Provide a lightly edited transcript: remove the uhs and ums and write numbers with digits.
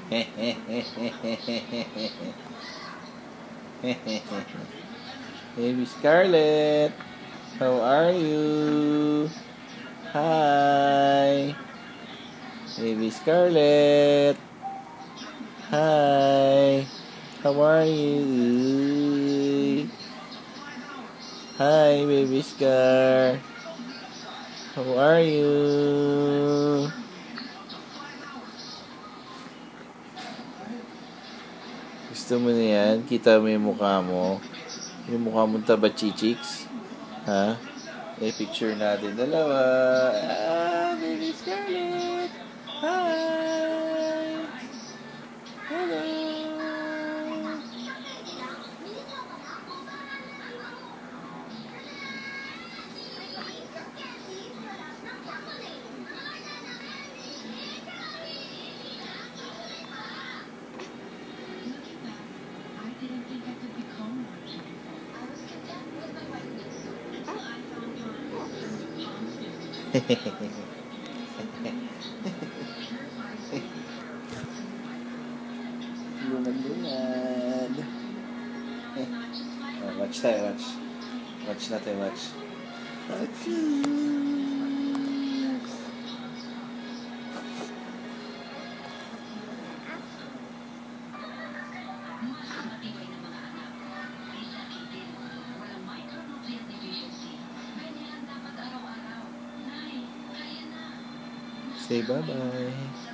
Baby Scarlett, how are you? Hi, Baby Scarlett. Hi, how are you? Hi, Baby Scar. How are you? Gusto mo na yan? Kita mo yung mukha mo? Yung mukha mong tabachichiks? Ha? Picture natin dalawa. Baby Scarlett! Hi! Hello! Lunad-lunad. Watch tayo, watch. Watch natin, watch. Watch. Say bye-bye.